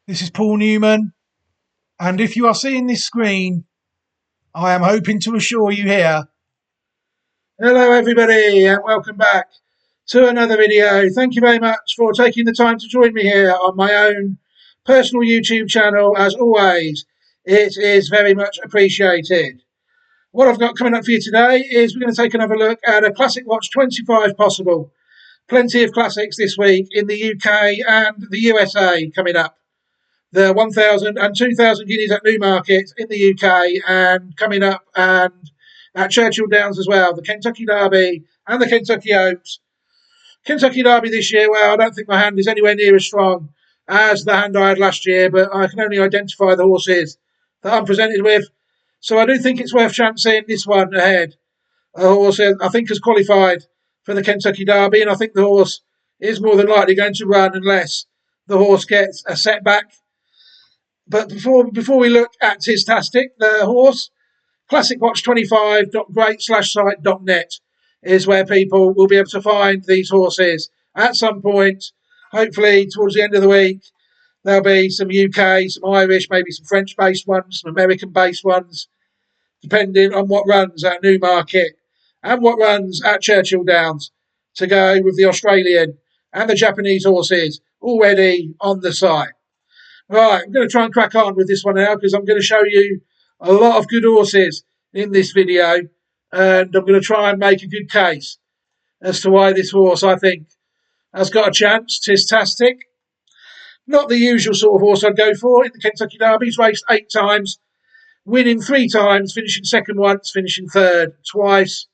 This is Paul Newman, and if you are seeing this screen, I am hoping to assure you here. Hello everybody, and welcome back to another video. Thank you very much for taking the time to join me here on my own personal YouTube channel. As always, it is very much appreciated. What I've got coming up for you today is we're going to take another look at a Classic Watch 25 possible. Plenty of classics this week in the UK and the USA coming up. The 1,000 and 2,000 guineas at Newmarket in the UK and coming up, and at Churchill Downs as well, the Kentucky Derby and the Kentucky Oaks. Kentucky Derby this year, well, I don't think my hand is anywhere near as strong as the hand I had last year, but I can only identify the horses that I'm presented with. So I do think it's worth chancing this one ahead. A horse I think has qualified for the Kentucky Derby, and I think the horse is more than likely going to run unless the horse gets a setback. But before we look at Tiztastic, the horse, classicwatch25.great/site.net is where people will be able to find these horses at some point. Hopefully, towards the end of the week, there'll be some UK, some Irish, maybe some French-based ones, some American-based ones, depending on what runs at Newmarket and what runs at Churchill Downs, to go with the Australian and the Japanese horses already on the site. Right, I'm going to try and crack on with this one now because I'm going to show you a lot of good horses in this video, and I'm going to try and make a good case as to why this horse, I think, has got a chance. Tiztastic, not the usual sort of horse I'd go for in the Kentucky Derby. He's raced 8 times, winning 3 times, finishing second once, finishing third twice.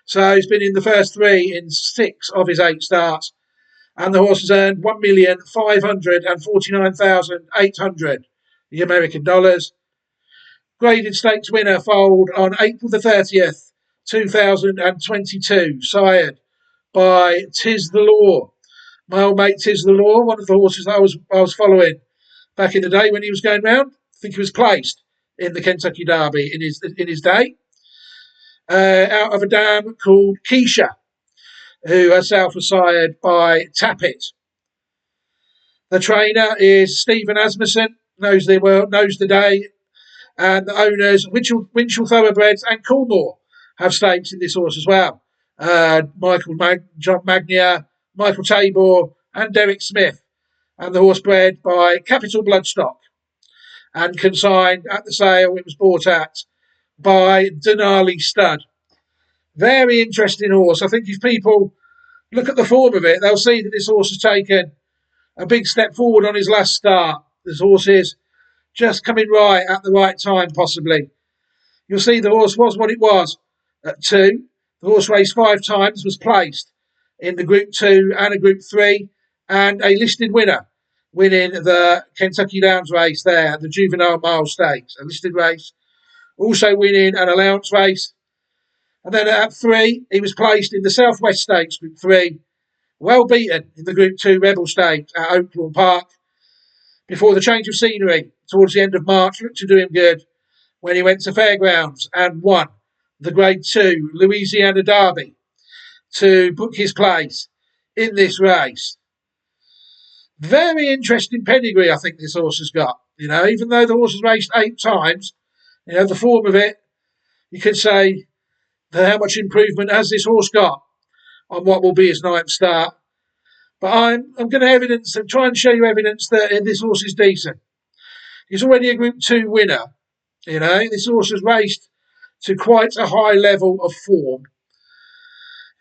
So he's been in the first 3 in 6 of his 8 starts. And the horse has earned $1,549,800 American dollars. Graded Stakes winner foaled on April the 30th, 2022, sired by Tiz the Law. My old mate Tiz the Law, one of the horses that I was following back in the day when he was going round. I think he was placed in the Kentucky Derby in his day. Out of a dam called Keisha, who herself was sired by Tappet. The trainer is Stephen Asmussen, knows the day, and the owners, Winchell Thoroughbreds and Coolmore, have stakes in this horse as well. John Magnier, Michael Tabor, and Derek Smith. And the horse bred by Capital Bloodstock and consigned at the sale it was bought at by Denali Stud. Very interesting horse. I think if people look at the form of it, they'll see that this horse has taken a big step forward on his last start. This horse is just coming right at the right time, possibly. You'll see the horse was what it was at 2. The horse raced 5 times, was placed in the Group 2 and a Group 3, and a listed winner, winning the Kentucky Downs race there, the Juvenile Mile Stakes, a listed race. Also winning an allowance race. And then at 3, he was placed in the Southwest Stakes, Group 3, well beaten in the Group 2 Rebel Stakes at Oaklawn Park, before the change of scenery towards the end of March looked to do him good when he went to Fairgrounds and won the Grade 2 Louisiana Derby to book his place in this race. Very interesting pedigree, I think this horse has got. You know, even though the horse has raced 8 times, you know, the form of it, you could say, how much improvement has this horse got on what will be his 9th start? But I'm going to try and show you evidence that this horse is decent. He's already a Group 2 winner. You know, this horse has raced to quite a high level of form.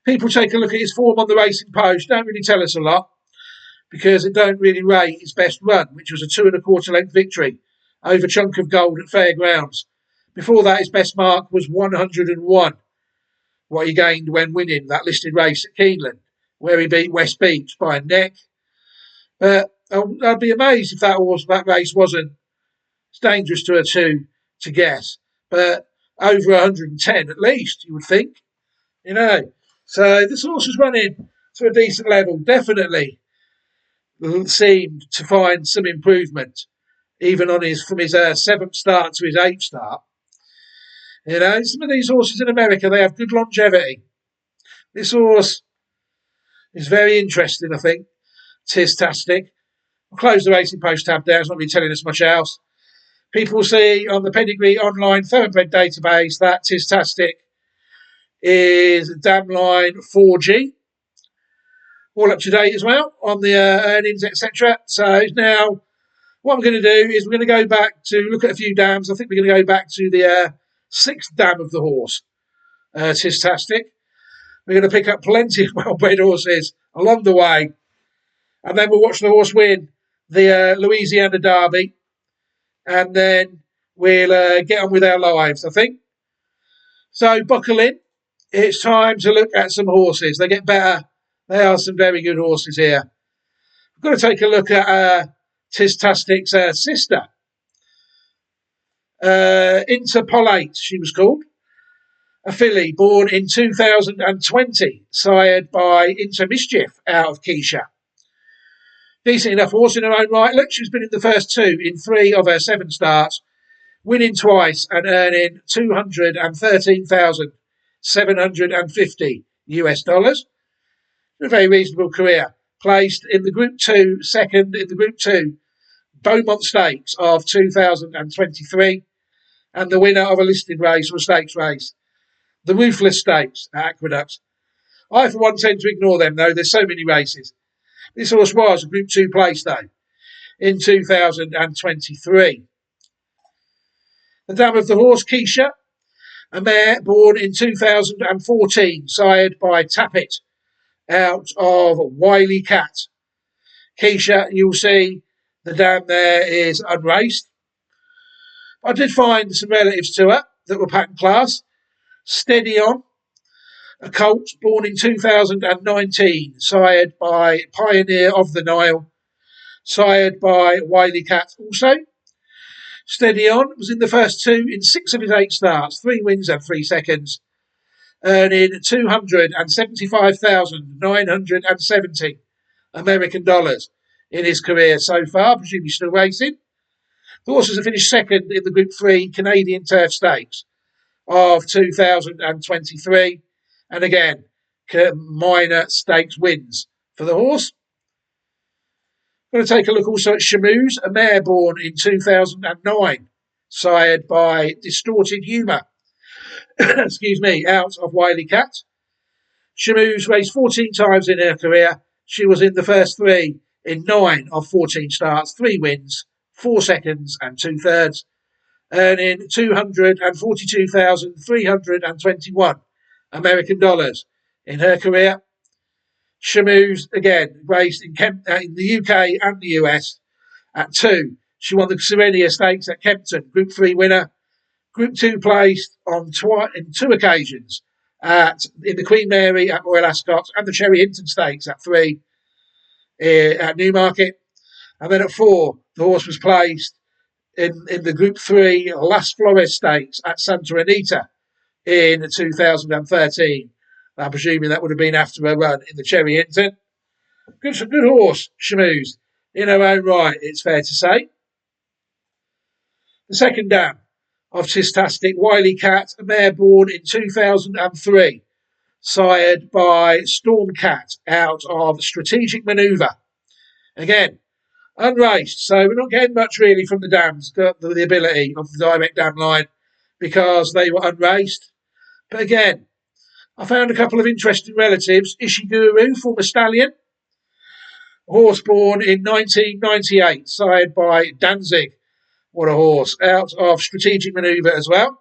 People take a look at his form on the Racing Post, don't really tell us a lot, because it don't really rate his best run, which was a 2 1/4 length victory over Chunk of Gold at Fairgrounds. Before that, his best mark was 101. What he gained when winning that listed race at Keeneland, where he beat West Beach by a neck. I'd be amazed if that race wasn't. It's dangerous to guess, but over 110 at least, you would think. You know, so this horse is running to a decent level. Definitely seemed to find some improvement, even on from his 7th start to his 8th start. You know, some of these horses in America, they have good longevity. This horse is very interesting, I think. Tiztastic. I'll close the Racing Post tab down. It's not really telling us much else. People see on the Pedigree Online Thoroughbred database that Tiztastic is dam line 4G. All up to date as well on the earnings, etc. So now what we're going to do is we're going to go back to look at a few dams. I think we're going to go back to the 6th dam of the horse, Tiztastic. We're going to pick up plenty of well-bred horses along the way. And then we'll watch the horse win the Louisiana Derby. And then we'll get on with our lives, I think. So buckle in. It's time to look at some horses. They get better. They are some very good horses here. We've got to take a look at Tiztastic's sister. Interpolate, she was called. A filly born in 2020, sired by Intermischief out of Keisha. Decent enough horse in her own right. Look, she's been in the first 2 in 3 of her 7 starts, winning twice and earning $213,750 US. A very reasonable career. Placed in the Group 2, second in the Group 2 Beaumont Stakes of 2023, and the winner of a listed race or a stakes race, the Ruthless Stakes at Aqueduct. I, for one, tend to ignore them, though. There's so many races. This horse was a Group 2 place, though, in 2023. The dam of the horse, Keisha, a mare born in 2014, sired by Tappet, out of Wiley Cat. Keisha, you'll see the dam there is unraced. I did find some relatives to her that were pattern class. Steady On, a colt born in 2019, sired by Pioneer of the Nile, sired by Wiley Cat also. Steady On was in the first 2 in 6 of his 8 starts, 3 wins and 3 seconds, earning $275,970 American dollars in his career so far, presumably still racing. The horses have finished second in the Group 3 Canadian Turf Stakes of 2023. And again, minor stakes wins for the horse. I'm going to take a look also at Shamoose, a mare born in 2009, sired by Distorted Humour, excuse me, out of Wiley Cat. Shamoose raced 14 times in her career. She was in the first 3 in 9 of 14 starts, 3 wins, 4 seconds and 2/3, earning $242,321 American dollars in her career. Shamoose, again, raced in the UK and the US at 2. She won the Serenia Stakes at Kempton, Group 3 winner. Group 2 placed on in 2 occasions in the Queen Mary at Royal Ascot and the Cherry Hinton Stakes at 3 at Newmarket. And then at 4, the horse was placed in the Group 3 Las Flores Stakes at Santa Anita in 2013. I'm presuming that would have been after a run in the Cherry Hinton. Good horse, Shamoose, in her own right, it's fair to say. The second dam of Tiztastic, Wiley Cat, a mare born in 2003, sired by Stormcat out of Strategic Manoeuvre. Again, unraced, so we're not getting much really from the dams, the ability of the direct dam line, because they were unraced. But again, I found a couple of interesting relatives. Ishiguru, former stallion, horse born in 1998, sired by Danzig. What a horse, out of Strategic Manoeuvre as well.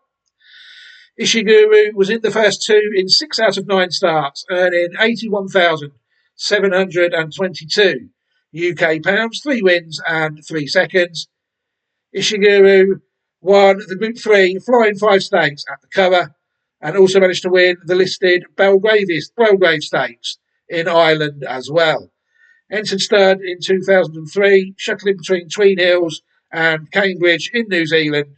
Ishiguru was in the first 2 in 6 out of 9 starts, earning $81,722 UK pounds, 3 wins and 3 seconds. Ishiguru won the Group 3 Flying 5 Stakes at the cover, and also managed to win the listed Belgrave Stakes in Ireland as well. Entered third in 2003, shuttling between Tween Hills and Cambridge in New Zealand.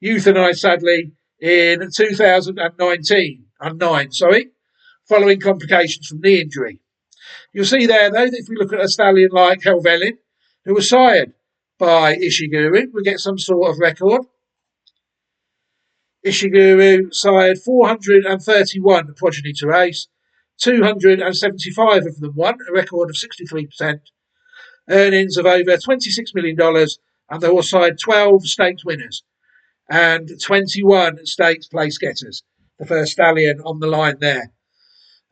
Euthanized, sadly, in 2009, following complications from knee injury. You'll see there, though, that if we look at a stallion like Helvellyn, who was sired by Ishiguru, we get some sort of record. Ishiguru sired 431 progeny to race, 275 of them won, a record of 63%, earnings of over $26 million, and the horse side 12 stakes winners and 21 stakes place getters. The first stallion on the line there.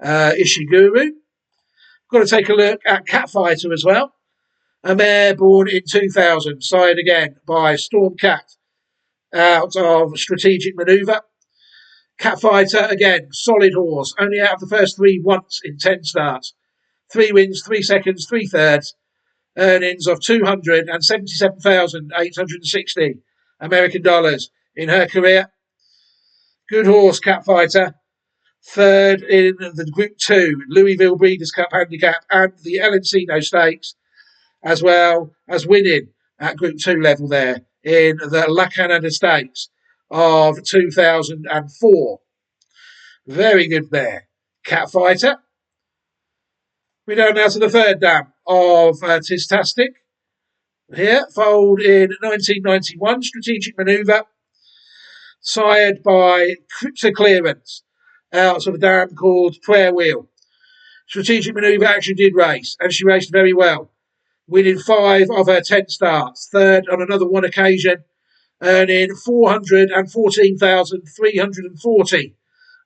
Ishiguru. Got to take a look at Catfighter as well. A mare born in 2000, sired again by Stormcat out of Strategic Manoeuvre. Catfighter, again, solid horse. Only out of the first three once in 10 starts. 3 wins, 3 seconds, 3 thirds. Earnings of $277,860 American dollars in her career. Good horse, Catfighter. Third in the Group 2 Louisville Breeders' Cup Handicap and the El Encino Stakes, as well as winning at Group 2 level there in the La Canada Stakes of 2004. Very good there, Catfighter. We go now to the third dam of Tiztastic. Here, foaled in 1991, Strategic Manoeuvre, sired by Crypto Clearance, out of a dam called Prayer Wheel. Strategic Manoeuvre actually did race, and she raced very well, winning 5 of her 10 starts, third on another one occasion, earning $414,340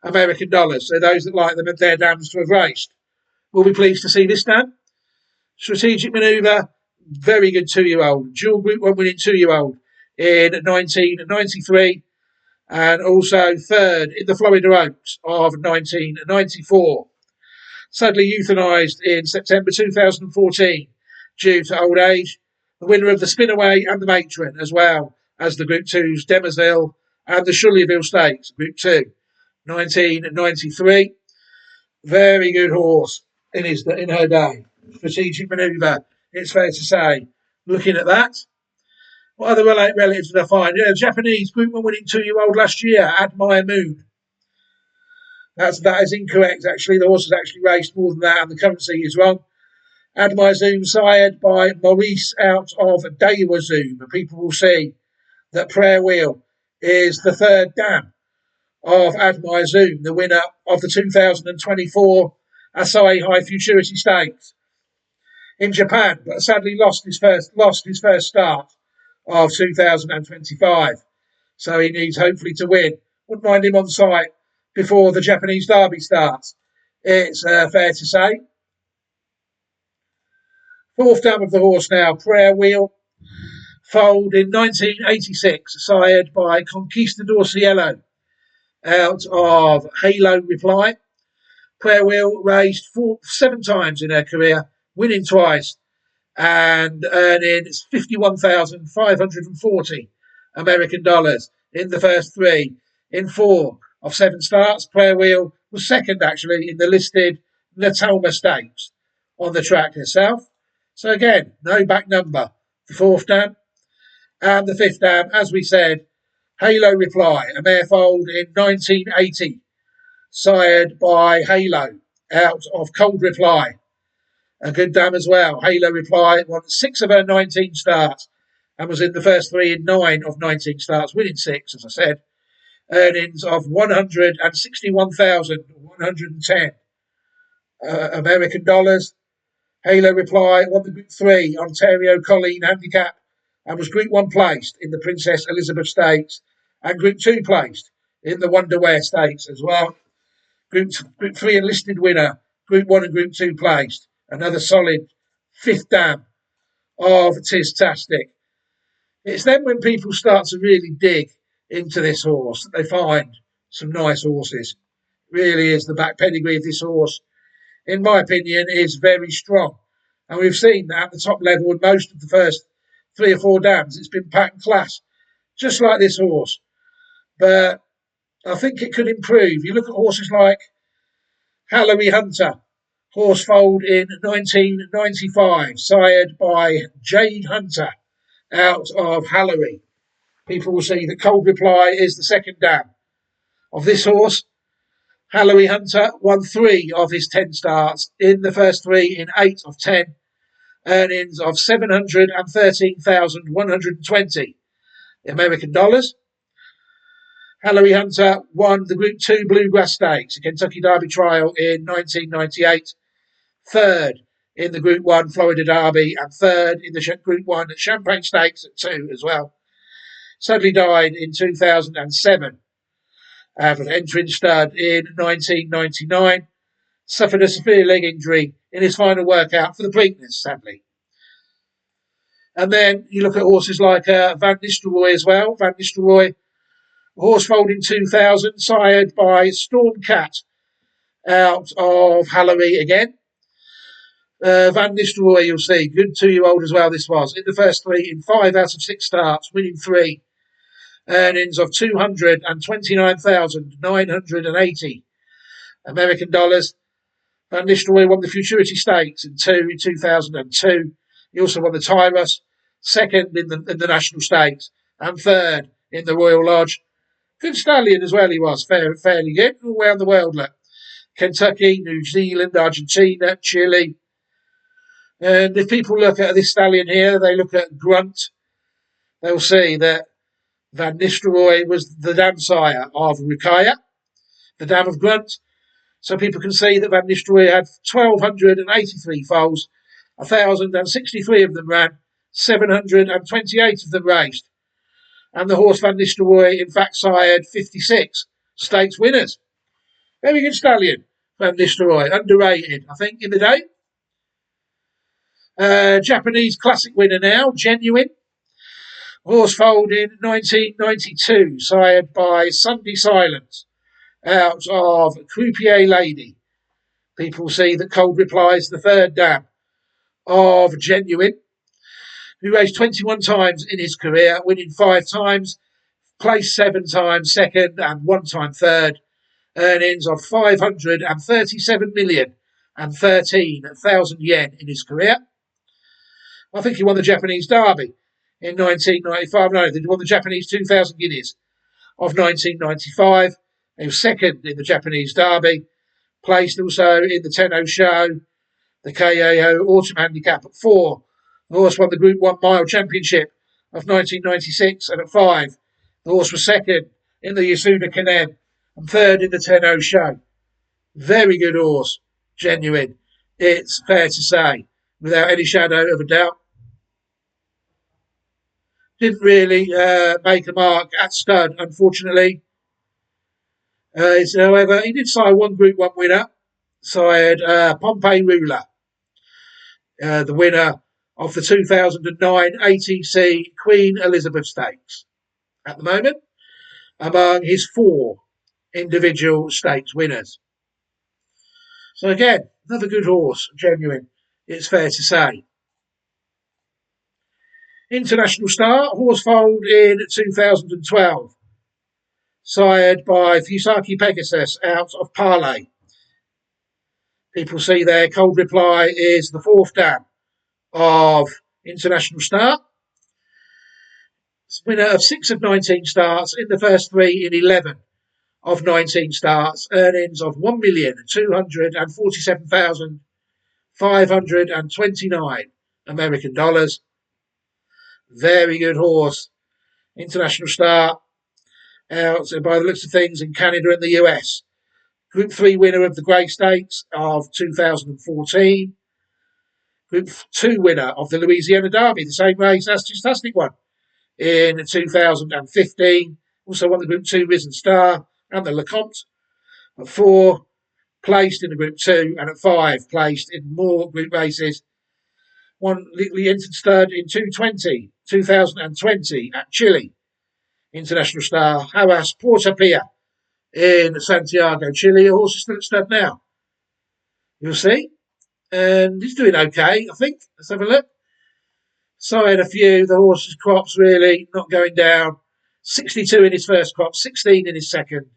American dollars. So those that like them at their dams to have raced will be pleased to see this dam. Strategic Manoeuvre, very good 2-year-old. Dual Group 1 winning 2-year-old in 1993, and also third in the Florida Oaks of 1994. Sadly euthanised in September 2014 due to old age. The winner of the Spinaway and the Matron, as well as the Group 2s Demersville and the Shirleyville Stakes, Group 2, 1993. Very good horse in her day. Strategic Manoeuvre, it's fair to say. Looking at that, what other relatives did I find? Yeah, Japanese Group 1 winning 2-year-old last year, Admire Moon. That is incorrect, actually. The horse has actually raced more than that, and the currency is wrong. Admire Zoom, sired by Maurice out of Daiwa Zoom. And people will see that Prayer Wheel is the third dam of Admire Zoom, the winner of the 2024 Asahi High Futurity Stakes in Japan, but sadly lost his first start of 2025. So he needs hopefully to win. Wouldn't mind him on site before the Japanese Derby starts, it's fair to say. Fourth dam of the horse now, Prayer Wheel, foaled in 1986, sired by Conquistador Cielo out of Halo Reply. Prayer Wheel raced 7 times in her career, winning twice and earning $51,540 American dollars in the first 3 in 4 of 7 starts. Prayer Wheel was second actually in the listed Natalma Stakes on the track herself. So again, no back number. The fourth dam and the fifth dam, as we said, Halo Reply, a mare foaled in 1980, sired by Halo out of Cold Reply. A good dam as well. Halo Reply won 6 of her 19 starts and was in the first 3 in 9 of 19 starts, winning 6, as I said. Earnings of $161,110 American dollars. Halo Reply won the Group 3 Ontario Colleen Handicap and was Group 1 placed in the Princess Elizabeth Stakes and Group 2 placed in the Wonderwear Stakes as well. Group 3 enlisted winner, Group 1 and Group 2 placed. Another solid 5th dam of Tiztastic. It's then when people start to really dig into this horse that they find some nice horses. It really is the back pedigree of this horse, in my opinion, is very strong. And we've seen that at the top level in most of the first 3 or 4 dams. It's been pattern class, just like this horse. But I think it could improve. You look at horses like Halloween Hunter, horse foaled in 1995, sired by Jade Hunter out of Halloween. People will see that Cold Reply is the second dam of this horse. Halloween Hunter won 3 of his 10 starts in the first 3 in 8 of 10. Earnings of $713,120 American dollars. Halloween Hunter won the Group 2 Bluegrass Stakes, a Kentucky Derby trial in 1998. Third in the Group 1 Florida Derby and third in the Group 1 Champagne Stakes at 2 as well. Sadly died in 2007 after entering stud in 1999. Suffered a severe leg injury in his final workout for the Preakness, sadly. And then you look at horses like Van Nistelrooy as well. Van Nistelrooy, horse foaled in 2000, sired by Stormcat out of Halloween again. Van Nistelrooy, you'll see, good 2-year-old as well this was. In the first 3, in 5 out of 6 starts, winning 3. Earnings of $229,980 American dollars. Van Nistelrooy won the Futurity Stakes in 2002. He also won the Tyrus, second in the National Stakes, and third in the Royal Lodge. Good stallion as well he was, fairly good, all around the world. Look. Kentucky, New Zealand, Argentina, Chile. And if people look at this stallion here, they look at Grunt, they'll see that Van Nistelrooy was the dam sire of Rukaya, the dam of Grunt. So people can see that Van Nistelrooy had 1,283 foals, 1,063 of them ran, 728 of them raced. And the horse Van Nistelrooy, in fact, sired 56 stakes winners. Very good stallion, Van Nistelrooy. Underrated, I think, in the day. Japanese classic winner now, Genuine. Horse foaled in 1992, sired by Sunday Silence out of Croupier Lady. People see that Cold Replies the third dam of Genuine, who raced 21 times in his career, winning 5 times, placed 7 times second and 1 time third. Earnings of 537,013,000 yen in his career. I think he won the Japanese Derby in 1995. No, he won the Japanese 2,000 guineas of 1995. He was second in the Japanese Derby. Placed also in the Tenno Show, the KAO Autumn Handicap at 4. The horse won the Group 1 Mile Championship of 1996, and at 5, the horse was second in the Yasuda Kanem and third in the Tenno Show. Very good horse, Genuine. It's fair to say, without any shadow of a doubt. Didn't really make a mark at stud, unfortunately. However, he did sire one Group 1 winner, sired Pompey Ruler, the winner of the 2009 ATC Queen Elizabeth Stakes at the moment, among his 4 individual stakes winners. So again, another good horse, Genuine, it's fair to say. International Star, horse foaled in 2012, sired by Fusaki Pegasus out of Parlay. People see there, Cold Reply is the 4th dam of International Star. Winner of 6 of 19 starts, in the first 3 in 11 of 19 starts. Earnings of $1,247,529 American dollars. Very good horse. International Star out by the looks of things in Canada and the US. Group 3 winner of the Grey Stakes of 2014. Group 2 winner of the Louisiana Derby, the same race as Tiztastic won in 2015. Also won the Group 2 Risen Star and the LeCompte. At 4, placed in the Group 2, and at 5, placed in more group races. Won the entered stud in 2020 at Chile. International Star, Haras Porta Pia in Santiago, Chile. A horse is still at stud now. You'll see. And he's doing okay, I think. Let's have a look. Sired a few. The horse's crops really not going down. 62 in his first crop, 16 in his second.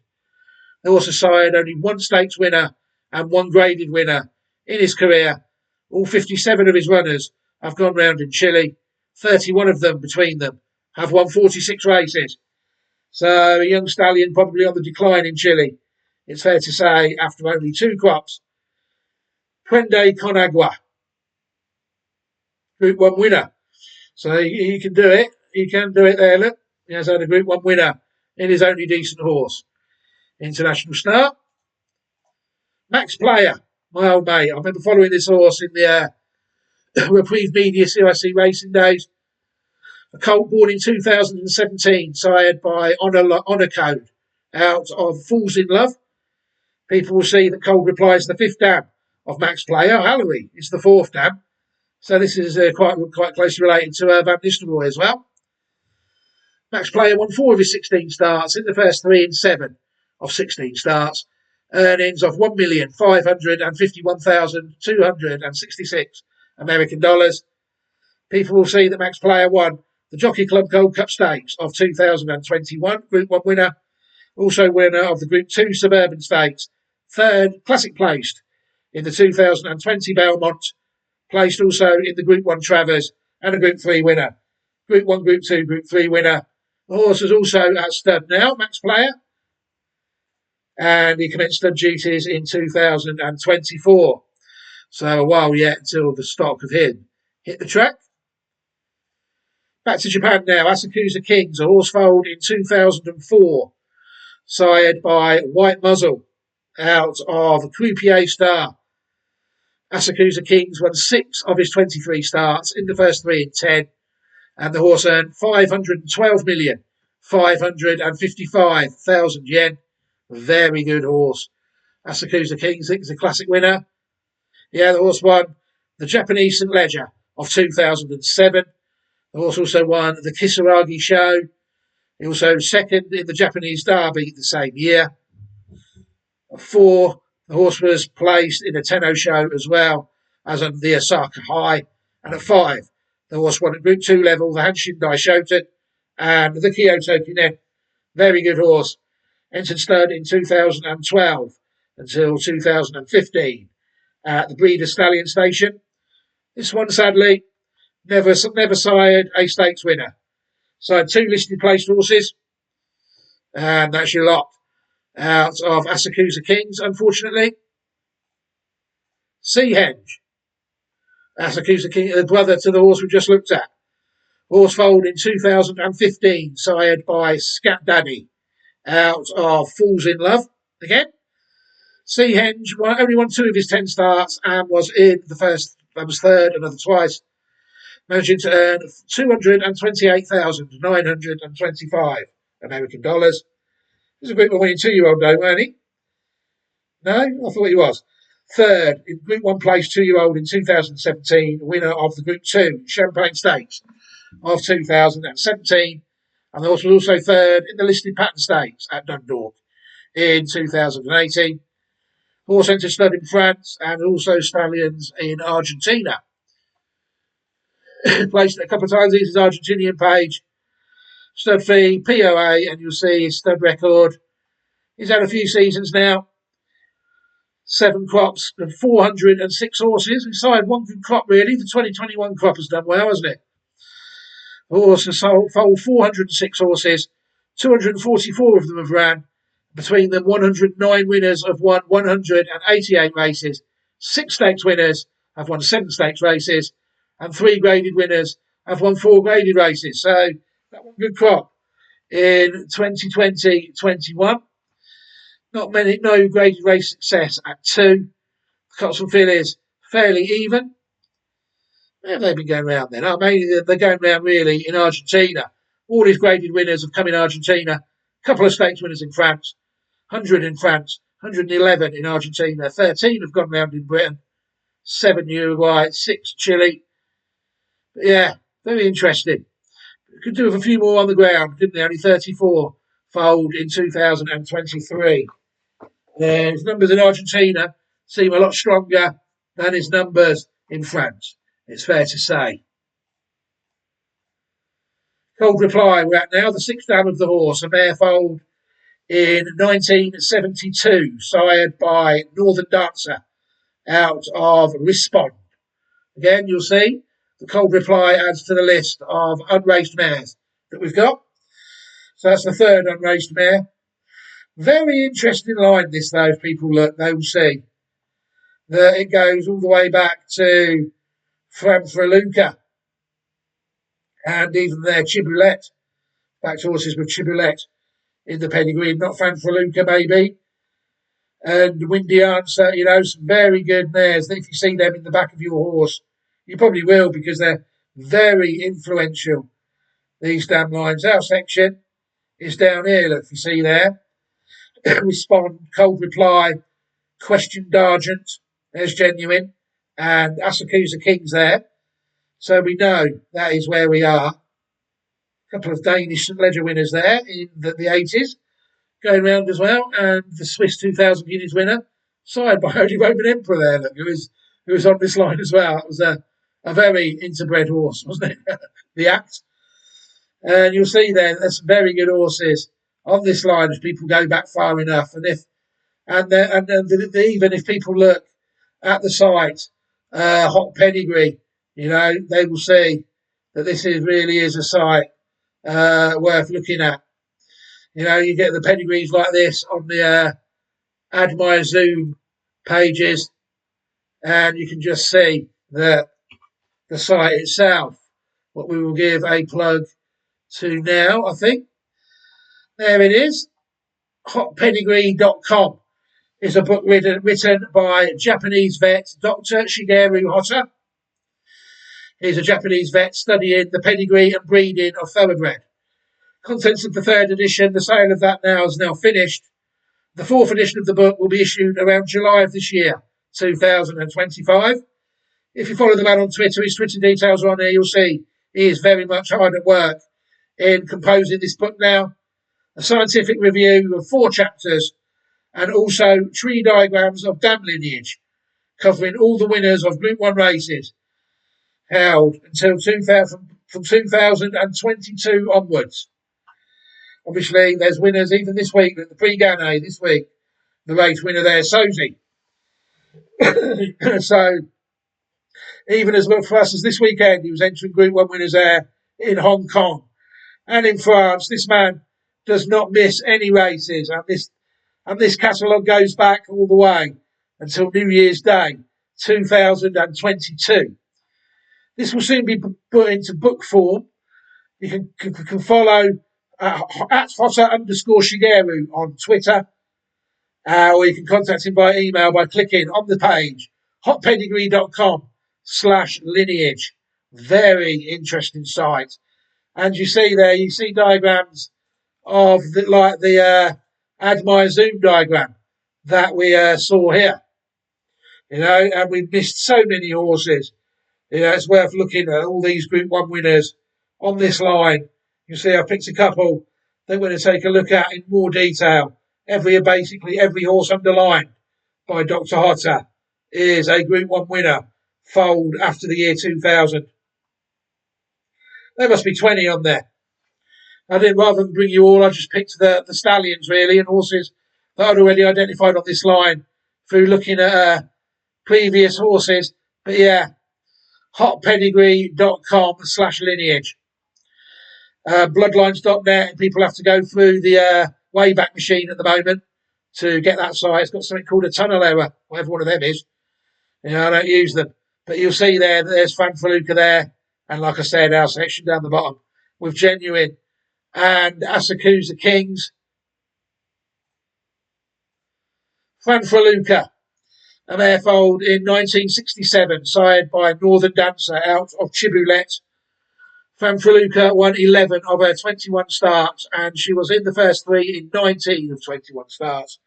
The horse has sired only 1 stakes winner and 1 graded winner in his career. All 57 of his runners have gone round in Chile. 31 of them between them have won 46 races. So a young stallion probably on the decline in Chile, it's fair to say, after only 2 crops. Puende Conagua, Group 1 winner. So he can do it. He can do it there, look. He has had a Group 1 winner in his only decent horse. International Star. Max Player, my old mate. I remember following this horse in the Reprieve Media CIC Racing Days. A colt born in 2017, sired by Honour Code, out of Falls in Love. People will see that Cold Reply is the fifth dam of Max Player. Hallory is the fourth dam. So this is quite closely related to Van Nistelrooy as well. Max Player won 4 of his 16 starts in the first 3 and 7 of 16 starts. Earnings of $1,551,266 American dollars. People will see that Max Player won the Jockey Club Gold Cup Stakes of 2021, Group 1 winner. Also winner of the Group 2 Suburban Stakes. Third, classic placed in the 2020 Belmont. Placed also in the Group 1 Travers and a Group 3 winner. Group 1, Group 2, Group 3 winner. The horse is also at stud now, Max Player. And he commenced stud duties in 2024. So a while yet until the stock of him hit the track. Back to Japan now. Asakusa Kings, a horse foaled in 2004. Sired by White Muzzle, out of Croupier Star. Asakusa Kings won 6 of his 23 starts in the first 3 and 10. And the horse earned 512,555,000 yen. Very good horse. Asakusa Kings, I think, is a classic winner. Yeah, the horse won the Japanese St. Leger of 2007. The horse also won the Kisaragi Show. He also second in the Japanese Derby the same year. At 4, the horse was placed in a Tenno Show as well as on the Osaka High. And at 5, the horse won at Group 2 level, the Hanshin Daishoten and the Kyoto Kinen. Very good horse. Entered stud in 2012 until 2015 at the Breeder Stallion Station. This one, sadly, never sired a stakes winner. Sired 2 listed placed horses, and that's your lot out of Asakusa Kings, unfortunately. Seahenge. Asakusa King, the brother to the horse we just looked at. Horse foaled in 2015, sired by Scat Daddy, out of Falls in Love again. Seahenge only won 2 of his 10 starts and was in the first, that was third, another twice, managing to earn 228,925 American dollars. He's a Group 1 winning 2-year-old though, weren't he? No, I thought he was. Third in Group 1 place 2-year-old in 2017, winner of the Group 2 Champagne Stakes of 2017. And the horse was also third in the listed pattern stakes at Dundalk in 2018. Horse entered stud in France and also stallions in Argentina. Placed a couple of times. This is his Argentinian page. Stud fee, POA, and you'll see his stud record. He's had a few seasons now. 7 crops and 406 horses. He sired 1 good crop, really. The 2021 crop has done well, hasn't it? The horse has foaled 406 horses. 244 of them have ran. Between them, 109 winners have won 188 races. 6 stakes winners have won 7 stakes races. And 3 graded winners have won 4 graded races. So that one good crop in 2020-21. No graded race success at 2. Cotswold fillies fairly even. Where have they been going around then? Oh, mainly they're going around really in Argentina. All his graded winners have come in Argentina. A couple of stakes winners in France. 100 in France, 111 in Argentina. 13 have gone round in Britain. 7 Uruguay, 6 Chile. But yeah, very interesting. Could do with a few more on the ground, couldn't they? Only 34 foaled in 2023. His numbers in Argentina seem a lot stronger than his numbers in France, it's fair to say. Cold Reply, we're at now, the 6th dam of the horse, a mare foaled in 1972, sired by Northern Dancer, out of Respond. Again, you'll see the Cold Reply adds to the list of unraced mares that we've got. So that's the 3rd unraced mare. Very interesting line this, though, if people look, they will see that it goes all the way back to Franfraluca and even their Chiboulet, back to horses with Chiboulet in the pedigree, not Franfraluca maybe. And Windy Answer, some very good mares. If you see them in the back of your horse, You probably will, because they're very influential, these damn lines. Our section is down here, look, if you see there. Respond, cold reply, question Dargent, there's genuine, and Asakusa King's there. So we know that is where we are. A couple of Danish St Ledger winners there in the 80s going round as well, and the Swiss 2000 Guineas winner, signed by Holy Roman Emperor there, look, who was on this line as well. It was a very interbred horse, wasn't it? The Act. And you'll see there, there's some very good horses on this line if people go back far enough. And even if people look at the site, Hot Pedigree, they will see that this really is a site worth looking at. You get the pedigrees like this on the Add My Zoom pages, and you can just see that the site itself, what we will give a plug to now, I think. There it is. Hotpedigree.com is a book written by Japanese vet Dr. Shigeru Hotta. He's a Japanese vet studying the pedigree and breeding of thoroughbred. Contents of the third edition, the sale of that now is now finished. The fourth edition of the book will be issued around July of this year, 2025. If you follow the man on Twitter, his Twitter details are on there, you'll see he is very much hard at work in composing this book now. A scientific review of 4 chapters, and also tree diagrams of dam lineage, covering all the winners of Group 1 races held until 2022 onwards. Obviously, there's winners even this week, at the Prix this week. The race winner there, Sosie. So, even as well for us as this weekend, he was entering Group 1 winners there in Hong Kong. And in France, this man does not miss any races. And this catalogue goes back all the way until New Year's Day, 2022. This will soon be put into book form. You can follow at Hotta_Shigeru on Twitter, or you can contact him by email by clicking on the page, hotpedigree.com/lineage. Very interesting site. And you see diagrams of the Add My Zoom diagram that we saw here. And we've missed so many horses. It's worth looking at all these Group 1 winners on this line. You see, I've picked a couple that we're going to take a look at in more detail. Basically every horse underlined by Dr. Hotta is a Group 1 winner, foaled after the year 2000. There must be 20 on there. I didn't, rather than bring you all, I just picked the stallions, really, and horses that I'd already identified on this line through looking at previous horses. But yeah, hotpedigree.com/lineage. Bloodlines.net, people have to go through the Wayback Machine at the moment to get that site. It's got something called a tunnel error, whatever one of them is. I don't use them. But you'll see there's Fanfaluca there. And like I said, our section down the bottom with Genuine and Asakusa Kings. Fanfaluca, a mare foaled in 1967, sired by Northern Dancer out of Chibulet. Fanfaluca won 11 of her 21 starts, and she was in the first 3 in 19 of 21 starts.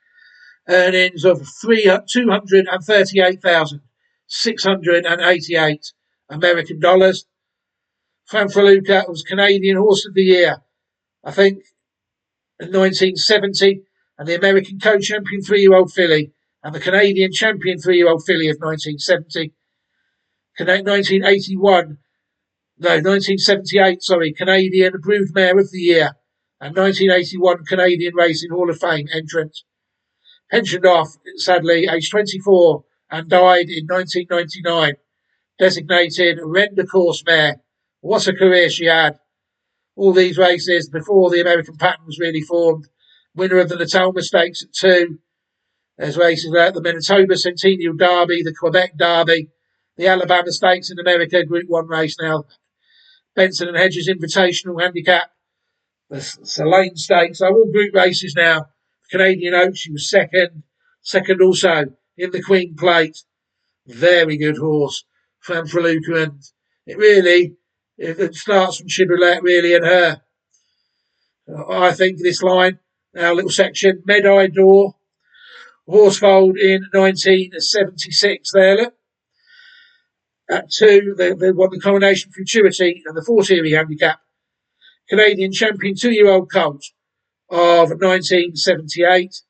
Earnings of $238,688 American dollars. Fanfaluca was Canadian Horse of the Year, I think, in 1970, and the American co-champion 3-year-old filly, and the Canadian champion 3-year-old filly of 1970. 1978, Canadian Broodmare of the Year, and 1981 Canadian Racing Hall of Fame entrant. Pensioned off, sadly, aged 24, and died in 1999. Designated Reine de Course mare. What a career she had. All these races before the American pattern was really formed. Winner of the Natal Stakes at 2. There's races at the Manitoba Centennial Derby, the Quebec Derby, the Alabama Stakes in America, Group 1 race now. Benson and Hedges Invitational Handicap, the Salane Stakes, are all group races now. Canadian Oaks, she was second also in the Queen Plate. Very good horse. Fanfaluca, and it starts from Shibboleth really and her. I think this line, our little section, Medai Door, Horsefold in 1976 there, look. At 2, they won the Coronation Futurity and the 4-Series Handicap. Canadian champion 2-year-old colt of 1978.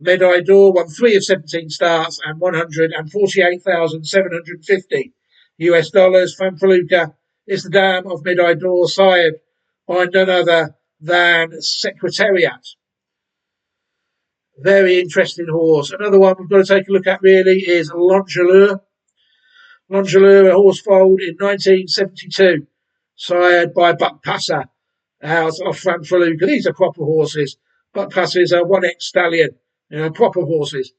Medai Door won 3 of 17 starts and 148,750 US dollars. Fanfaluca is the dam of Medai Door, sired by none other than Secretariat. Very interesting horse. Another one we've got to take a look at really is L'Angeleur. L'Angeleur, a horse foaled in 1972, sired by Buck Passer out of Fanfaluca. These are proper horses. Buck Passer is a 1X stallion, proper horses.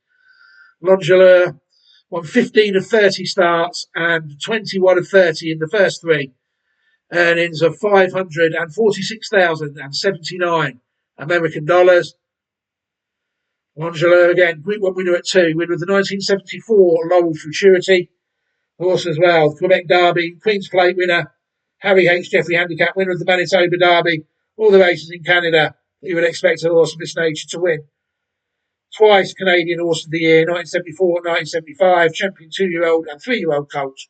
L'Angeleur won 15 of 30 starts and 21 of 30 in the first 3. Earnings of 546,079 American dollars. L'Angeleur again, Group 1 winner at 2, winner of the 1974 Laurel Futurity. Horse as well, Quebec Derby, Queen's Plate winner, Harry H. Jeffrey Handicap, winner of the Manitoba Derby, all the races in Canada that you would expect a horse of this nature to win. Twice Canadian Horse of the Year, 1974 and 1975, champion 2-year-old and 3-year-old colt.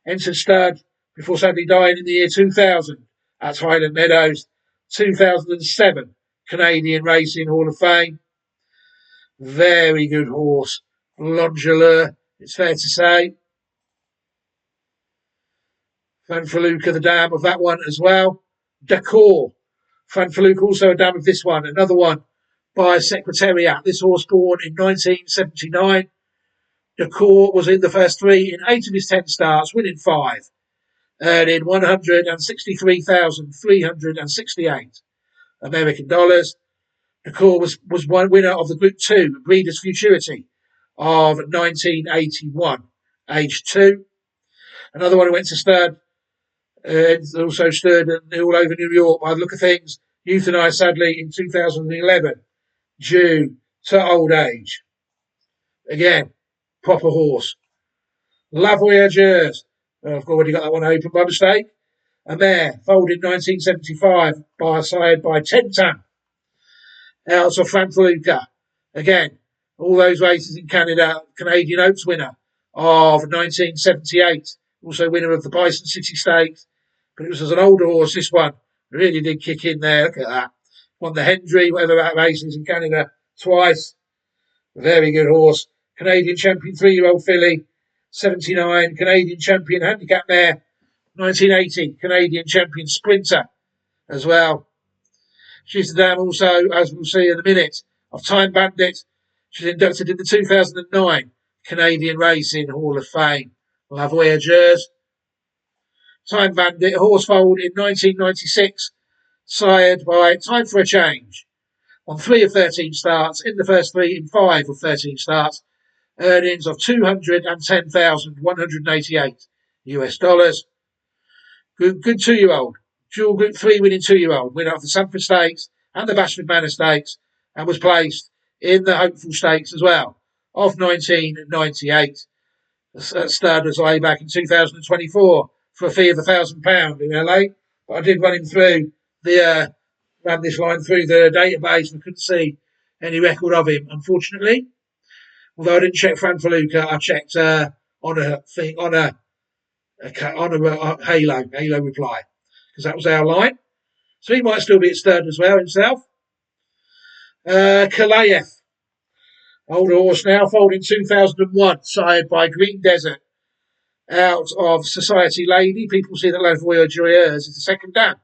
Entered stud before sadly dying in the year 2000 at Highland Meadows. 2007 Canadian Racing Hall of Fame. Very good horse, L'Angeleur, it's fair to say. Fanfaluca, the dam of that one as well. Decor. Fanfaluca also a dam of this one. Another one by Secretariat. This horse born in 1979. Decor was in the first 3 in 8 of his 10 starts, winning 5. Earning 163,368 American dollars. Decor was one winner of the Group 2 Breeders' Futurity of 1981, age 2. Another one who went to stud, also stirred all over New York by the look of things, euthanized sadly in 2011 due to old age. Again, proper horse. La Voyageuse. I've already got that one open by mistake. A mare, foaled in 1975, sired by Tentan. Out of Fanfaluca. Again, all those races in Canada. Canadian Oaks winner of 1978. Also winner of the Bison City Stakes. But it was as an older horse, this one. Really did kick in there. Look at that. Won the Hendry, whatever that race is in Canada, twice. Very good horse. Canadian champion 3-year-old filly. 79. Canadian champion handicap mare. 1980. Canadian champion sprinter as well. She's the dam also, as we'll see in a minute, of Time Bandit. She's inducted in the 2009 Canadian Racing Hall of Fame. La Voyageuse. Time Bandit, a horse foaled in 1996, sired by Time for a Change. On 3 of 13 starts, in the first 3 in 5 of 13 starts. Earnings of 210,188 US dollars. Good 2-year-old. Dual Group 3 winning 2-year-old. Winner of the Sanford Stakes and the Bashford Manor Stakes, and was placed in the Hopeful Stakes as well of 1998. Stud was way back in 2024 for a fee of £1,000 in LA. But I did run him through ran this line through the database and I couldn't see any record of him, unfortunately. Although I didn't check Fanfaluca, I checked on a Halo reply, because that was our line. So he might still be at stud as well himself. Kalayev, older horse now, foaled in 2001, sired by Green Desert, out of Society Lady. People see that La Voyageuse is the second dam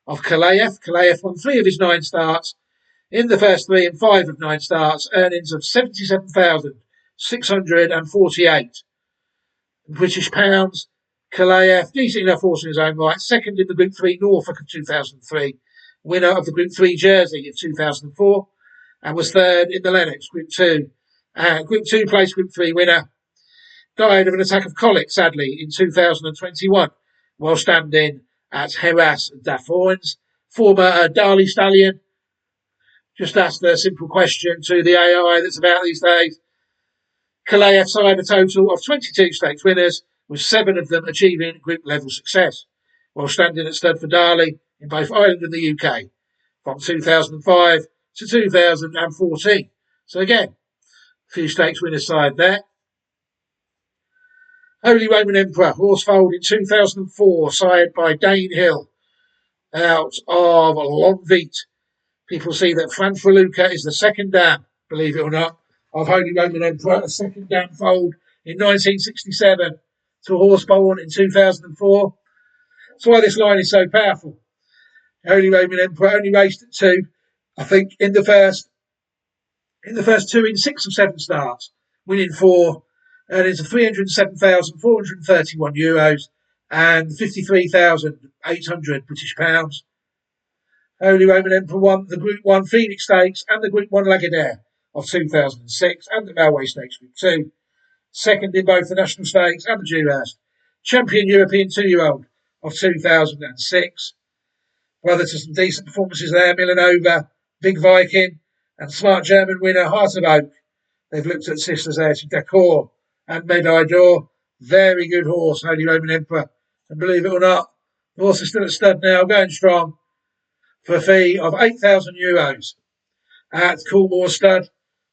of Kalayev. Kalayev won 3 of his 9 starts. In the first 3 and 5 of 9 starts, earnings of 77,648 British pounds. Kalayev, decent enough horse in his own right, second in the Group 3 Norfolk of 2003, winner of the Group 3 Jersey of 2004, and was third in the Lennox Group 2. Group 2 place Group 3 winner. Died of an attack of colic, sadly, in 2021, while standing at Heras Daforns. Former Darley Stallion. Just asked a simple question to the AI that's about these days. Kalayev sired a total of 22 stakes winners, with 7 of them achieving group level success, while standing at stud for Darley in both Ireland and the UK from 2005 to 2014. So again, a few stakes winner side there. Holy Roman Emperor, horse foaled in 2004, sired by Dane Hill, out of Longveat. People see that Fanfaluca is the second dam, believe it or not, of Holy Roman Emperor, a second dam foaled in 1967 to a horse born in 2004. That's why this line is so powerful. Holy Roman Emperor only raced at 2, I think, in the first 2 in 6 of 7 starts, winning 4, earnings of €307,431 and 53,800 British pounds. Holy Roman Emperor won the Group 1 Phoenix Stakes and the Group 1 Lagardère of 2006 and the Railway Stakes Group 2. Second in both the National Stakes and the Dewhurst. Champion European 2-year-old of 2006. Brother to some decent performances there, Milanova, Big Viking, and smart German winner Heart of Oak. They've looked at sisters there to Decor and Médaille d'Or. Very good horse, Holy Roman Emperor. And believe it or not, the horse is still at stud now, going strong, for a fee of €8,000 at Coolmore Stud.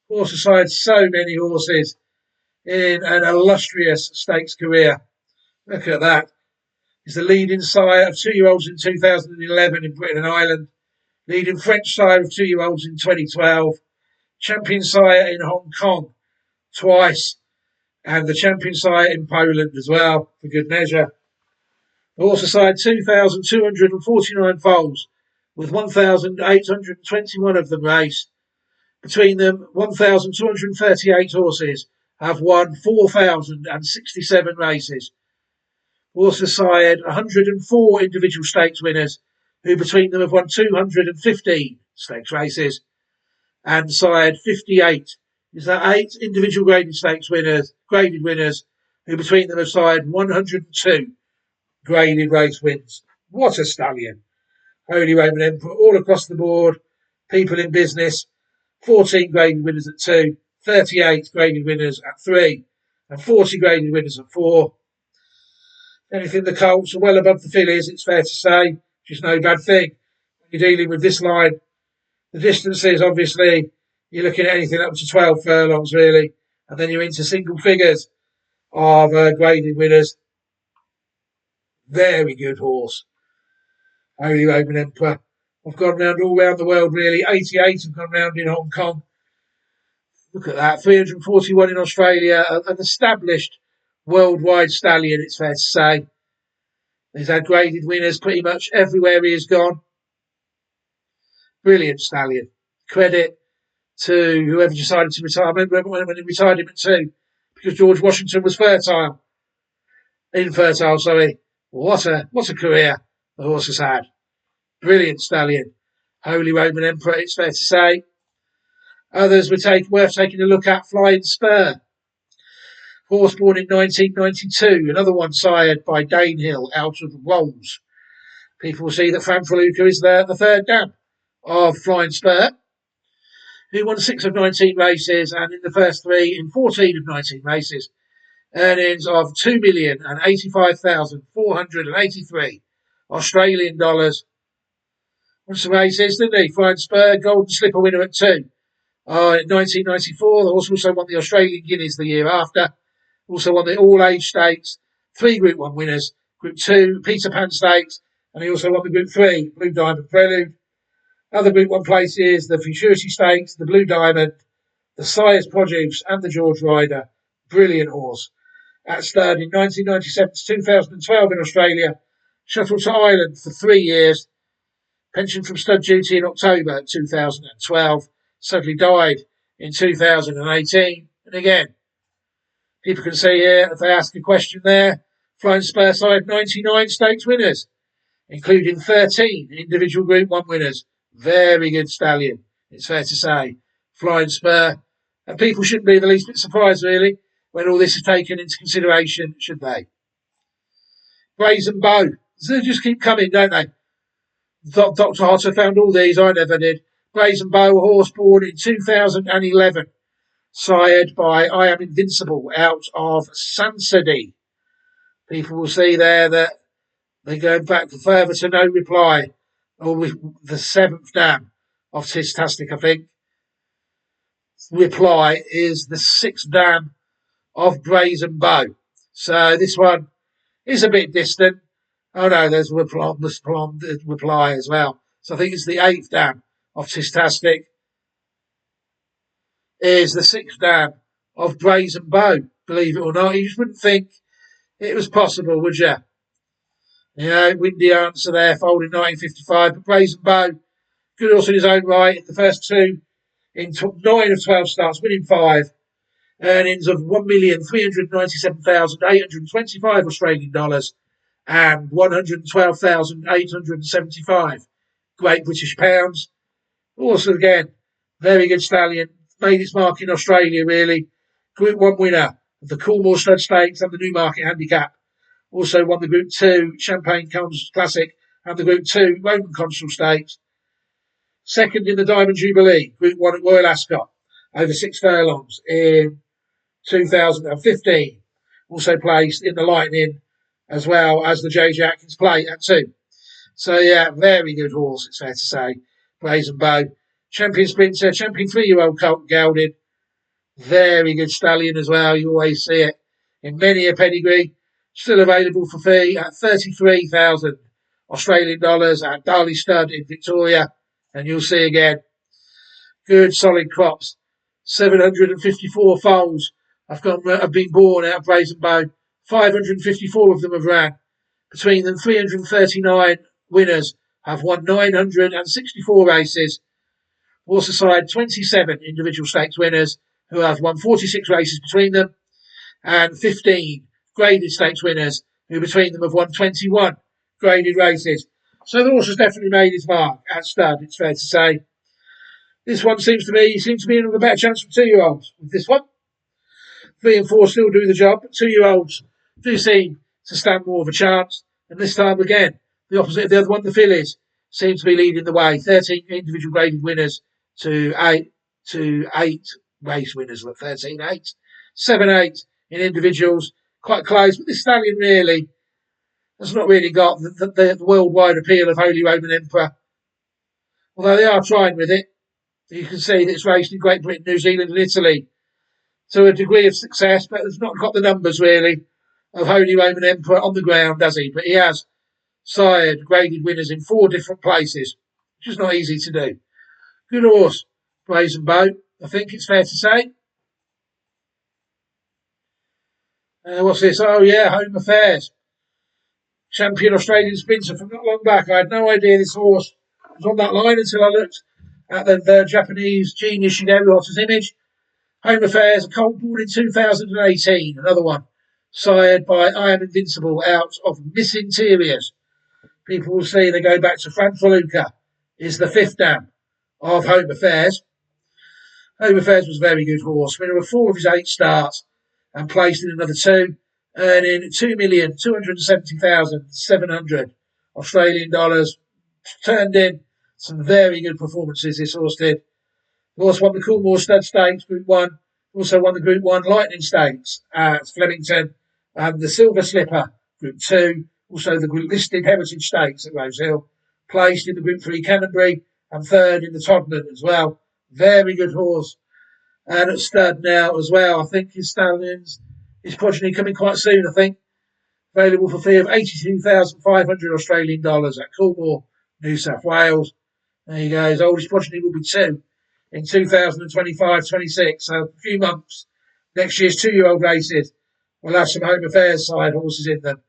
Horse aside so many horses in an illustrious stakes career. Look at that. He's the leading sire of 2-year-olds in 2011 in Britain and Ireland, leading French sire of 2-year-olds in 2012, champion sire in Hong Kong twice, and the champion sire in Poland as well, for good measure. The horse aside 2,249 foals, with 1,821 of them raced. Between them, 1,238 horses have won 4,067 races. Also sired 104 individual stakes winners, who between them have won 215 stakes races, and sired 58. Is that 8 individual graded stakes winners, who between them have sired 102 graded race wins. What a stallion. Holy Roman Emperor all across the board. People in business. 14 graded winners at 2, 38 graded winners at 3, and 40 graded winners at 4. Anything the colts are well above the fillies, it's fair to say, which is no bad thing when you're dealing with this line. The distances, obviously, you're looking at anything up to 12 furlongs, really, and then you're into single figures of graded winners. Very good horse. Holy Roman Emperor. I've gone round all around the world, really. 88 have gone round in Hong Kong. Look at that. 341 in Australia. An established worldwide stallion, it's fair to say. He's had graded winners pretty much everywhere he has gone. Brilliant stallion. Credit to whoever decided to retire. I remember when he retired him at 2, because George Washington was infertile, sorry. What a career the horse has had. Brilliant stallion. Holy Roman Emperor, it's fair to say. Others were worth taking a look at. Flying Spur. Horse born in 1992. Another one sired by Dane Hill out of Rolls. People will see that Fanfaluca is the third dam of Flying Spur, who won 6 of 19 races, and in the first 3 in 14 of 19 races. Earnings of $2,085,483 Australian dollars. Won some races, didn't he? Flying Spur, Golden Slipper winner at 2. In 1994, the horse also won the Australian Guineas the year after. Also won the All-Age Stakes, 3 Group 1 winners, Group 2, Peter Pan Stakes, and he also won the Group 3, Blue Diamond Prelude. Other Group 1 places, the Futurity Stakes, the Blue Diamond, the Sire's Produce, and the George Ryder. Brilliant horse. At stud in 1997 to 2012 in Australia, shuttled to Ireland for 3 years, pensioned from stud duty in October 2012, suddenly died in 2018. And again, people can see here, if they ask a question there, Flying Spur side 99 stakes winners, including 13 individual Group 1 winners. Very good stallion, it's fair to say. Flying Spur. And people shouldn't be the least bit surprised, really, when all this is taken into consideration, should they? Brazen Bow. They just keep coming, don't they? Dr. Harter found all these, I never did. Brazen Bow, a horse born in 2011, sired by I Am Invincible out of Sansody. People will see there that they go back further to No Reply, or with the seventh dam of Tiztastic, I think. Reply is the sixth dam of Brazen Bow. So this one is a bit distant. Oh no, there's reply as well. So I think it's the eighth dam of Tiztastic. Is the sixth dam of Brazen Bow. Believe it or not, you just wouldn't think it was possible, would you? You know, windy answer there, folded in 1955. But Brazen Bow, good horse in his own right. The first two in 9 of 12 starts, winning 5. Earnings of 1,397,825 Australian dollars and 112,875 Great British pounds. Also, again, very good stallion. Made its mark in Australia, really. Group 1 winner of the Coolmore Stud Stakes and the Newmarket Handicap. Also won the Group 2 Champagne Classic and the Group 2 Roman Consul Stakes. Second in the Diamond Jubilee, Group 1 at Royal Ascot, over 6 furlongs in 2015. Also placed in the Lightning as well as the J.J. Atkins Plate at 2. So, yeah, very good horse, it's fair to say. Brazen Bow. Champion Sprinter, champion 3-year-old Colt Gelding. Very good stallion as well. You always see it in many a pedigree. Still available for fee at 33,000 Australian dollars at Darley Stud in Victoria. And you'll see again, good solid crops. 754 foals have been born out of Brazen Bow. 554 of them have ran. Between them, 339 winners have won 964 races. Also side 27 individual stakes winners who have won 46 races between them, and 15 graded stakes winners who between them have won 21 graded races. So the horse has definitely made his mark at stud, it's fair to say. This one seems to be in with a better chance for 2-year-olds with this one. 3 and 4 still do the job, but 2-year-olds do seem to stand more of a chance. And this time again, the opposite of the other one, the fillies, seem to be leading the way. 13 individual graded winners to 8 race winners, 13-8. 7-8 in individuals, quite close. But this stallion really has not really got the worldwide appeal of Holy Roman Emperor. Although they are trying with it. You can see that it's raced in Great Britain, New Zealand and Italy to a degree of success, but it's not got the numbers really of Holy Roman Emperor on the ground, does he? But he has sired graded winners in 4 different places, which is not easy to do. Good horse, Brazen Bow, I think it's fair to say. What's this? Oh yeah, Home Affairs. Champion Australian Sprinter from not long back. I had no idea this horse was on that line until I looked at the Japanese genius Shigeru Ota's image. Home Affairs, a colt born in 2018, another one. Sired by I Am Invincible out of Miss Interiors. People will see they go back to Fanfaluca, is the 5th dam of Home Affairs. Home Affairs was a very good horse, winner of 4 of his 8 starts and placed in another 2, earning 2,270,700 Australian dollars. Turned in some very good performances, this horse did. The horse won the Coolmore Stud Stakes, Group 1. Also won the Group 1 Lightning Stakes at Flemington. And the Silver Slipper, Group 2. Also the Group Listed Heritage Stakes at Rosehill. Placed in the Group 3 Canterbury and 3rd in the Todman as well. Very good horse. And at stud now as well. I think his stallions, his progeny coming quite soon, I think. Available for fee of 82,500 Australian dollars at Coolmore, New South Wales. There you go. His oldest progeny will be 2 in 2025-26. So a few months. Next year's 2-year-old races will have some Home Affairs side horses in them.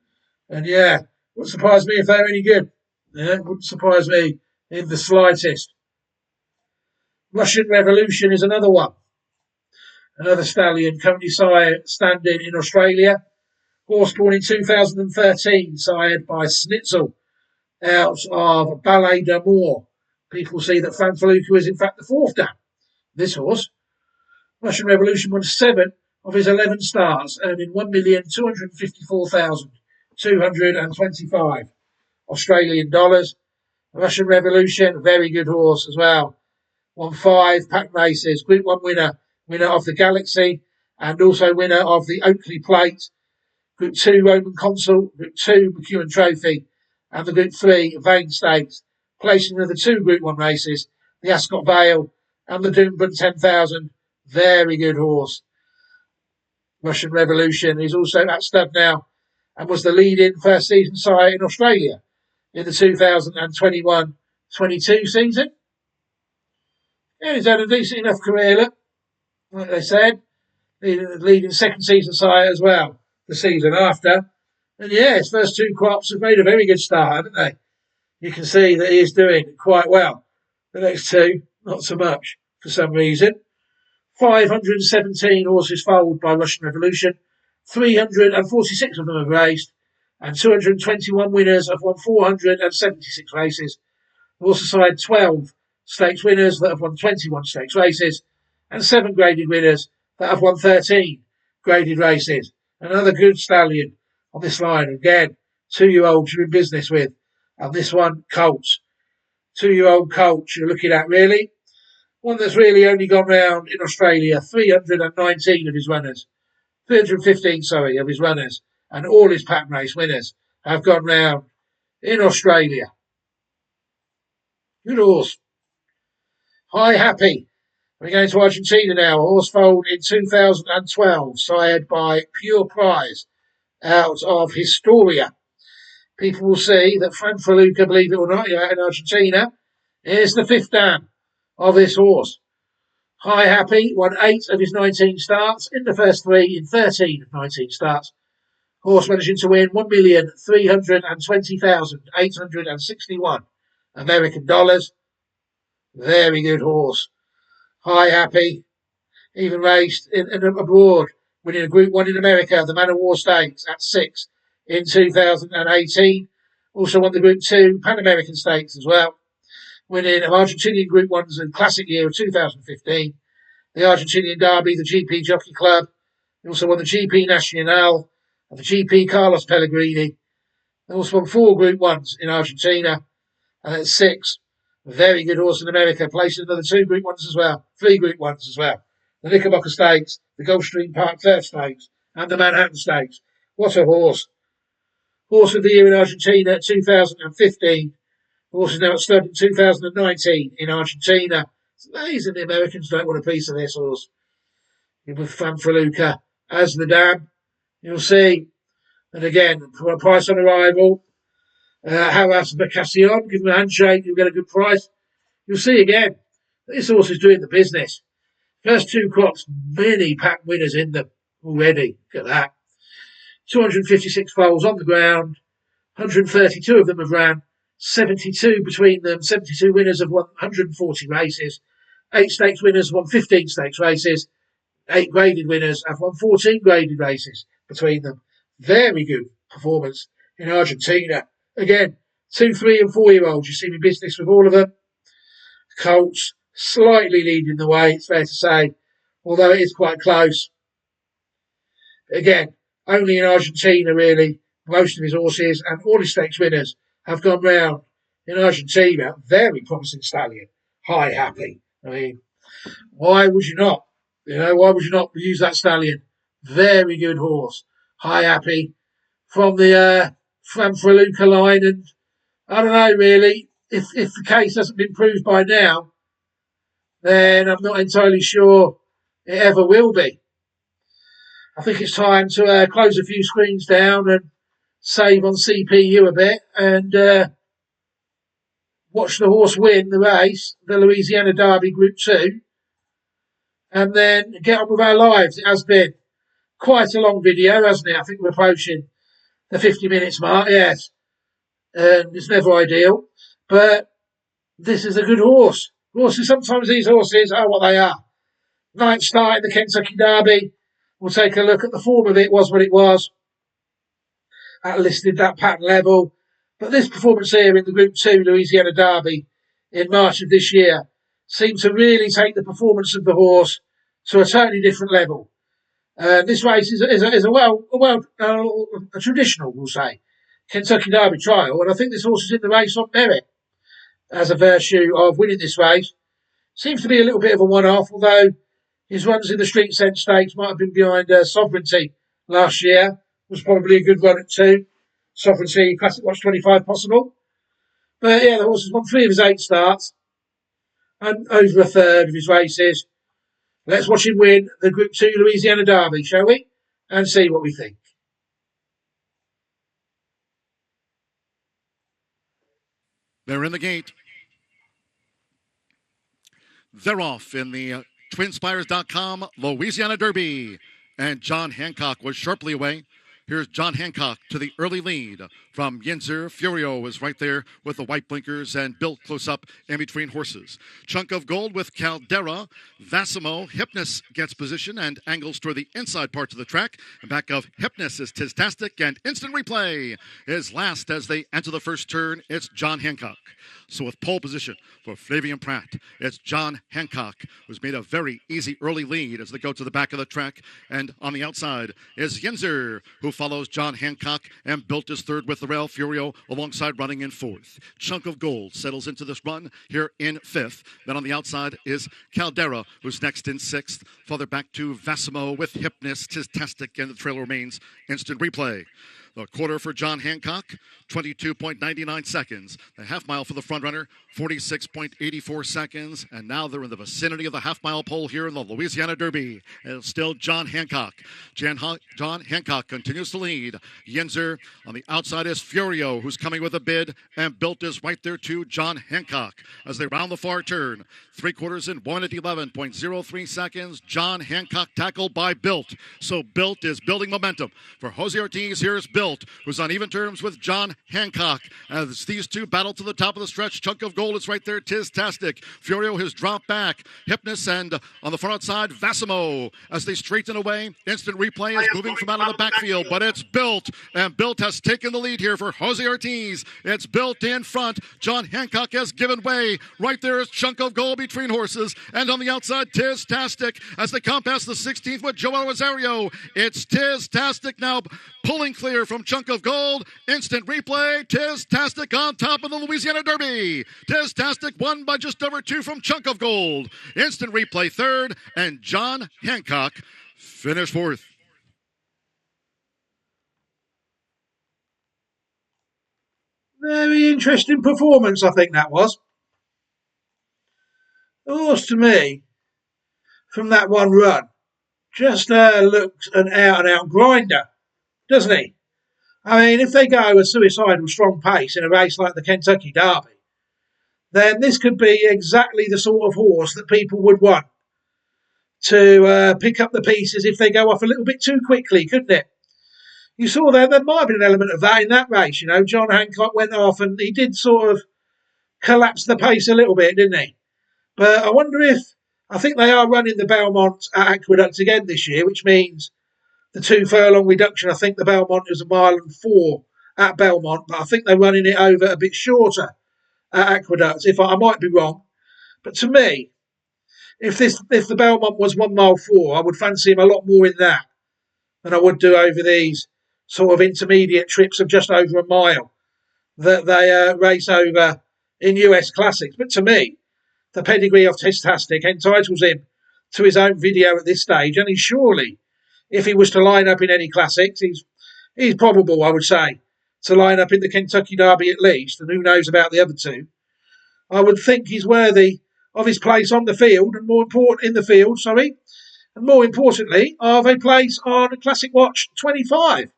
And yeah, wouldn't surprise me if they're any good. Yeah, wouldn't surprise me in the slightest. Russian Revolution is another one. Another stallion currently standing in Australia. Horse born in 2013, sired by Snitzel out of Ballet d'Amour. People see that Fanfaluca is in fact the 4th dam. This horse. Russian Revolution won 7 of his 11 starts, earning 1,254,225 Australian dollars. Russian Revolution, very good horse as well. Won 5 pack races, Group 1 winner of the Galaxy, and also winner of the Oakley Plate. Group 2 Roman Consul, Group 2 McEwen Trophy, and the Group 3 Vane Stakes, placing of the 2 Group 1 races, the Ascot Vale and the Doomben 10,000. Very good horse. Russian Revolution is also at stud now and was the lead-in first season sire in Australia in the 2021-22 season. Yeah, he's had a decent enough career, look, like they said. Leading second season sire as well the season after. And yeah, his first 2 crops have made a very good start, haven't they? You can see that he is doing quite well. The next 2, not so much for some reason. 517 horses foaled by Russian Revolution. 346 of them have raced, and 221 winners have won 476 races. We've also signed 12 stakes winners that have won 21 stakes races, and 7 graded winners that have won 13 graded races. Another good stallion on this line. Again, 2-year-olds you're in business with. And this one, Colts. 2-year-old Colts you're looking at, really. One that's really only gone round in Australia. 319 of his runners. 315, of his runners. And all his pattern race winners have gone round in Australia. Good horse. High Happy. We're going to Argentina now. A horse foaled in 2012, sired by Pure Prize out of Historia. People will see that Franfaluca, believe it or not, you're out in Argentina. Here's the 5th dam of this horse. High Happy won 8 of his 19 starts in the first 3 in 13 of 19 starts. Horse managing to win $1,320,861 American dollars. Very good horse. High Happy, even raced in abroad, winning a Group 1 in America, the Man of War Stakes at 6 in 2018. Also won the Group 2 Pan American Stakes as well, winning an Argentinian Group 1s in Classic Year of 2015. The Argentinian Derby, the GP Jockey Club. He also won the GP Nacional and the GP Carlos Pellegrini. They also won 4 Group 1s in Argentina, and at 6. Very good horse in America, placing another 2 Group 1s as well, 3 Group 1s as well. The Knickerbocker Stakes, the Gulfstream Park Turf Stakes, and the Manhattan Stakes. What a horse. Horse of the Year in Argentina 2015. Horse is now at stud in 2019 in Argentina. It's amazing the Americans don't want a piece of this horse. With Fanfaluca as the dam, you'll see. And again, for a price on arrival, Haras Bacassion, give him a handshake, you'll get a good price. You'll see again, this horse is doing the business. First 2 crops, many pack winners in them already. Look at that. 256 foals on the ground. 132 of them have ran. 72 between them. 72 winners have won 140 races. 8 stakes winners have won 15 stakes races. 8 graded winners have won 14 graded races between them. Very good performance in Argentina. Again, 2, 3 and 4-year-olds. You see me business with all of them. Colts slightly leading the way, it's fair to say, although it is quite close. Again, only in Argentina, really, most of his horses and all his stakes winners have gone round in Argentina. Very promising stallion. High Happy. I mean, why would you not? Why would you not use that stallion? Very good horse. High Happy from the Franfaluca line. And I don't know, really, if the case hasn't been proved by now, then I'm not entirely sure it ever will be. I think it's time to close a few screens down and save on CPU a bit and watch the horse win the race, the Louisiana Derby Group 2, and then get on with our lives. It has been quite a long video, hasn't it? I think we're approaching the 50 minutes mark, yes. It's never ideal, but this is a good horse. Sometimes these horses are what they are. 9th start in the Kentucky Derby. We'll take a look at the form of it. Was what it was. That listed that pattern level. But this performance here in the Group 2 Louisiana Derby in March of this year seemed to really take the performance of the horse to a totally different level. This race is a traditional, we'll say, Kentucky Derby trial, and I think this horse is in the race on merit as a virtue of winning this race. Seems to be a little bit of a one-off, although his runs in the Street Scent Stakes might have been behind Sovereignty last year. was probably a good run at 2. Sovereignty Classic Watch 25 possible. But yeah, the horse has won 3 of his 8 starts and over a third of his races. Let's watch him win the Group 2 Louisiana Derby, shall we? And see what we think. They're in the gate. They're off in the TwinSpires.com Louisiana Derby. And John Hancock was sharply away. Here's John Hancock to the early lead from Yinzer. Furio is right there with the white blinkers and built close up in between horses. Chunk of Gold with Caldera. Vassimo. Hypnos gets position and angles toward the inside parts of the track. And back of Hypnos is Tiztastic, and Instant Replay is last as they enter the first turn. It's John Hancock. So with pole position for Flavian Pratt, it's John Hancock, who's made a very easy early lead as they go to the back of the track. And on the outside is Yinzer, who follows John Hancock and built his third with the rail. Furio alongside running in fourth. Chunk of Gold settles into this run here in fifth. Then on the outside is Caldera, who's next in sixth. Farther back to Vassimo with Hypnos, Tiztastic, and the trail remains Instant Replay. The quarter for John Hancock, 22.99 seconds. The half mile for the front runner, 46.84 seconds. And now they're in the vicinity of the half mile pole here in the Louisiana Derby. And it's still John Hancock. John Hancock continues to lead. Yinzer on the outside is Furio, who's coming with a bid, and Built is right there too. John Hancock as they round the far turn. 3/4 in 1 at 11.03 seconds. John Hancock tackled by Built. So Built is building momentum. For Jose Ortiz, here's Built, who's on even terms with John Hancock. As these two battle to the top of the stretch, Chunk of Gold is right there. Tiztastic. Furio has dropped back. Hypnos, and on the front outside, Vassimo. As they straighten away, Instant Replay is moving from out of the backfield, but it's Built. And Built has taken the lead here for Jose Ortiz. It's Built in front. John Hancock has given way. Right there is Chunk of Gold between horses. And on the outside, Tiztastic. As they come past the 16th with Joel Rosario, it's Tiztastic now pulling clear from Chunk of Gold. Instant Replay. Tiztastic on top of the Louisiana Derby. Tiztastic won by just over 2 from Chunk of Gold. Instant Replay third, and John Hancock finished fourth. Very interesting performance, I think that was. The horse, to me, from that one run, just looks an out-and-out grinder, doesn't he? I mean, if they go a suicidal strong pace in a race like the Kentucky Derby, then this could be exactly the sort of horse that people would want to pick up the pieces if they go off a little bit too quickly, couldn't it? You saw there might have been an element of that in that race. You know, John Hancock went off and he did sort of collapse the pace a little bit, didn't he? But I wonder if, I think they are running the Belmont at Aqueduct again this year, which means the 2 furlong reduction. I think the Belmont is 1.4 at Belmont, but I think they're running it over a bit shorter at Aqueduct. If I might be wrong, but to me, if the Belmont was 1.4 mile, I would fancy him a lot more in that than I would do over these sort of intermediate trips of just over a mile that they race over in US Classics. But to me, the pedigree of Tiztastic entitles him to his own video at this stage, and he's surely, if he was to line up in any Classics, he's probable, I would say, to line up in the Kentucky Derby at least, and who knows about the other 2. I would think he's worthy of his place on the field, and more importantly, of a place on Classic Watch 25.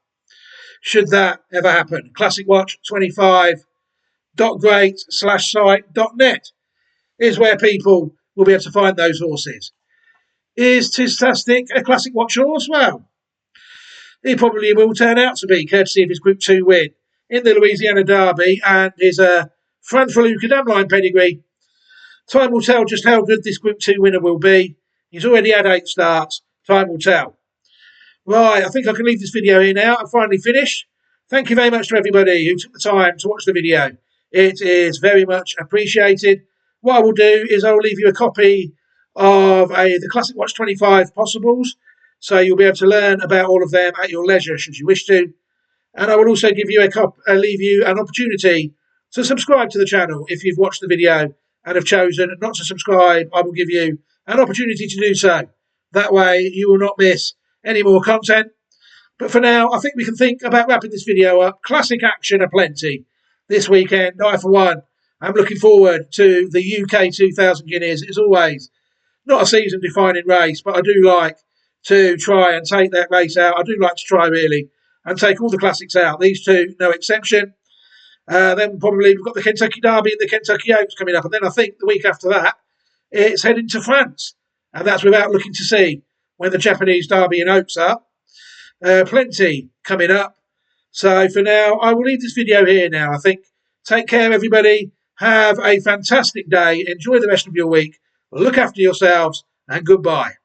Should that ever happen, Classic Watch 25.great/site.net is where people will be able to find those horses. Is Tiztastic a Classic Watch horse? Well, he probably will turn out to be, courtesy of his Group 2 win in the Louisiana Derby and his Fran Faluca Damline pedigree. Time will tell just how good this Group 2 winner will be. He's already had 8 starts. Time will tell. Right, I think I can leave this video here now. I'm finally finished. Thank you very much to everybody who took the time to watch the video. It is very much appreciated. What I will do is I will leave you a copy of the Classic Watch 25 possibles, so you'll be able to learn about all of them at your leisure should you wish to. And I will also give you leave you an opportunity to subscribe to the channel if you've watched the video and have chosen not to subscribe. I will give you an opportunity to do so. That way you will not miss any more content. But for now, I think we can think about wrapping this video up. Classic action aplenty this weekend. I, for one, am looking forward to the UK 2000 Guineas. As always, not a season-defining race, but I do like to try and take that race out. I do like to try, really, and take all the classics out. These two, no exception. Then probably we've got the Kentucky Derby and the Kentucky Oaks coming up. And then I think the week after that, it's heading to France. And that's without looking to see when the Japanese Derby and Oaks are. Plenty coming up. So for now, I will leave this video here now, I think. Take care, everybody. Have a fantastic day. Enjoy the rest of your week. Look after yourselves, and goodbye.